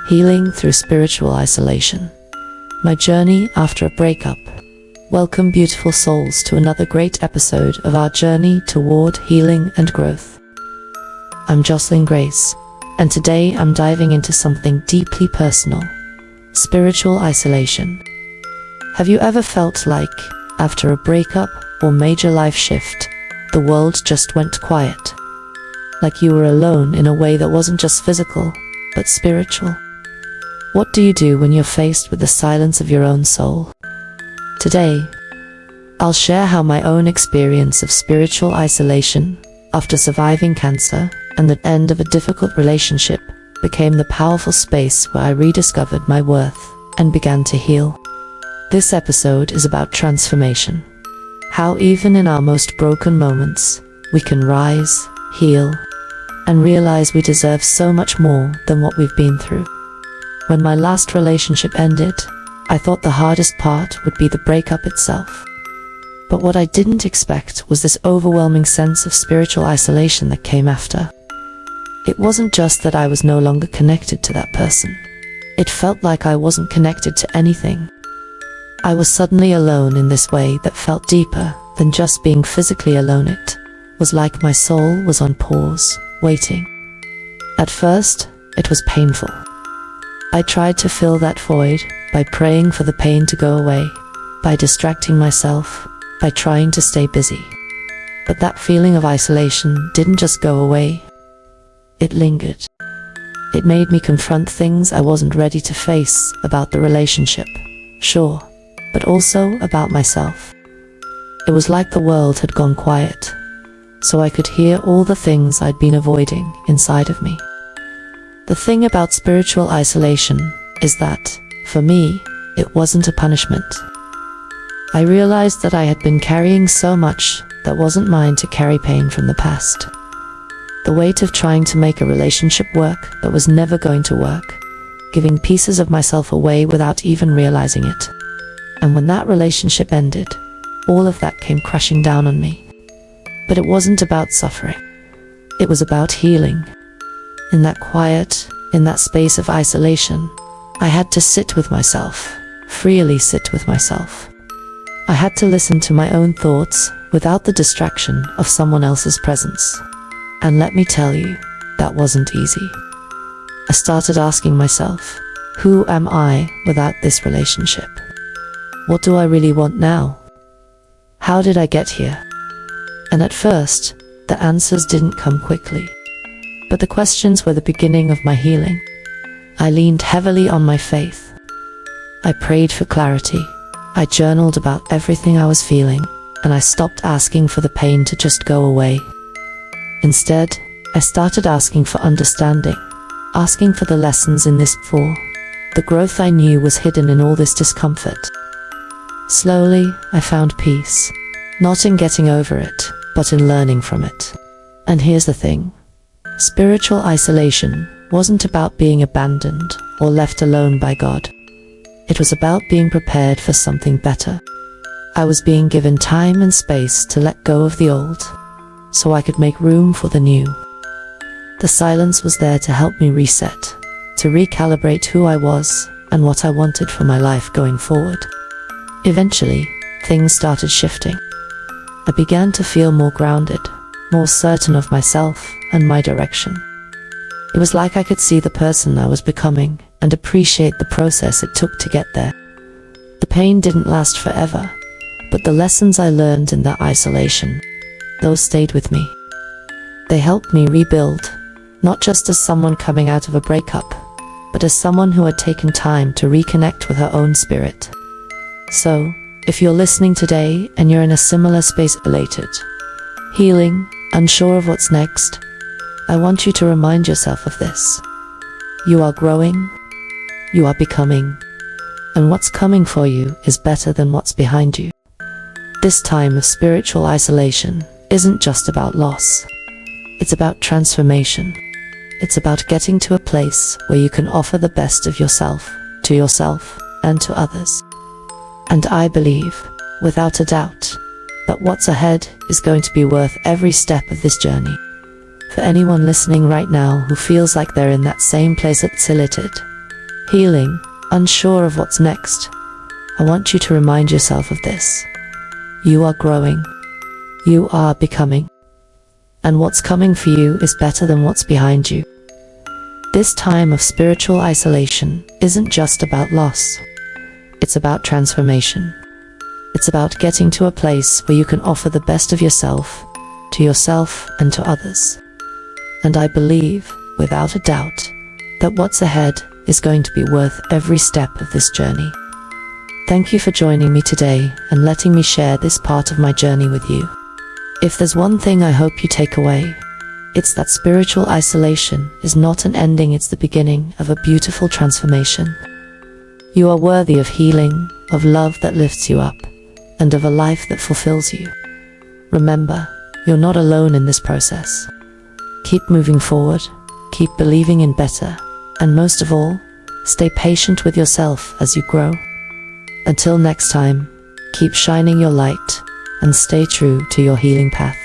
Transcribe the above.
Healing through spiritual isolation. My journey after a breakup. Welcome, beautiful souls, to another great episode of our journey toward healing and growth. I'm Jocelyn Grace, and today I'm diving into something deeply personal: spiritual isolation. Have you ever felt like, after a breakup or major life shift, the world just went quiet? Like you were alone in a way that wasn't just physical, but spiritual? What do you do when you're faced with the silence of your own soul? Today, I'll share how my own experience of spiritual isolation after surviving cancer and the end of a difficult relationship became the powerful space where I rediscovered my worth and began to heal. This episode is about transformation. How even in our most broken moments, we can rise, heal, and realize we deserve so much more than what we've been through. When my last relationship ended, I thought the hardest part would be the breakup itself. But what I didn't expect was this overwhelming sense of spiritual isolation that came after. It wasn't just that I was no longer connected to that person. It felt like I wasn't connected to anything. I was suddenly alone in this way that felt deeper than just being physically alone. It was like my soul was on pause, waiting. At first, it was painful. I tried to fill that void by praying for the pain to go away, by distracting myself, by trying to stay busy. But that feeling of isolation didn't just go away. It lingered. It made me confront things I wasn't ready to face about the relationship, sure, but also about myself. It was like the world had gone quiet, so I could hear all the things I'd been avoiding inside of me. The thing about spiritual isolation is that, for me, it wasn't a punishment. I realized that I had been carrying so much that wasn't mine to carry, pain from the past. The weight of trying to make a relationship work that was never going to work, giving pieces of myself away without even realizing it. And when that relationship ended, all of that came crashing down on me. But it wasn't about suffering. It was about healing. In that quiet, in that space of isolation, I had to sit with myself, freely sit with myself. I had to listen to my own thoughts without the distraction of someone else's presence. And let me tell you, that wasn't easy. I started asking myself, who am I without this relationship? What do I really want now? How did I get here? And at first, the answers didn't come quickly. But the questions were the beginning of my healing. I leaned heavily on my faith. I prayed for clarity. I journaled about everything I was feeling, and I stopped asking for the pain to just go away. Instead, I started asking for understanding, asking for the lessons in this, for the growth I knew was hidden in all this discomfort. Slowly, I found peace, not in getting over it, but in learning from it. And here's the thing. Spiritual isolation wasn't about being abandoned or left alone by God. It was about being prepared for something better. I was being given time and space to let go of the old, so I could make room for the new. The silence was there to help me reset, to recalibrate who I was and what I wanted for my life going forward. Eventually, things started shifting. I began to feel more grounded, more certain of myself and my direction. It was like I could see the person I was becoming and appreciate the process it took to get there. The pain didn't last forever, but the lessons I learned in that isolation, those stayed with me. They helped me rebuild, not just as someone coming out of a breakup, but as someone who had taken time to reconnect with her own spirit. So, if you're listening today and you're in a similar space, elated, healing, unsure of what's next, I want you to remind yourself of this. You are growing, you are becoming, and what's coming for you is better than what's behind you. This time of spiritual isolation isn't just about loss. It's about transformation. It's about getting to a place where you can offer the best of yourself to yourself and to others. And I believe, without a doubt, that what's ahead is going to be worth every step of this journey. For anyone listening right now who feels like they're in that same place at Silated, healing, unsure of what's next, I want you to remind yourself of this. You are growing. You are becoming. And what's coming for you is better than what's behind you. This time of spiritual isolation isn't just about loss. It's about transformation. It's about getting to a place where you can offer the best of yourself to yourself and to others. And I believe, without a doubt, that what's ahead is going to be worth every step of this journey. Thank you for joining me today and letting me share this part of my journey with you. If there's one thing I hope you take away, it's that spiritual isolation is not an ending, it's the beginning of a beautiful transformation. You are worthy of healing, of love that lifts you up, and of a life that fulfills you. Remember, you're not alone in this process. Keep moving forward, keep believing in better, and most of all, stay patient with yourself as you grow. Until next time, keep shining your light and stay true to your healing path.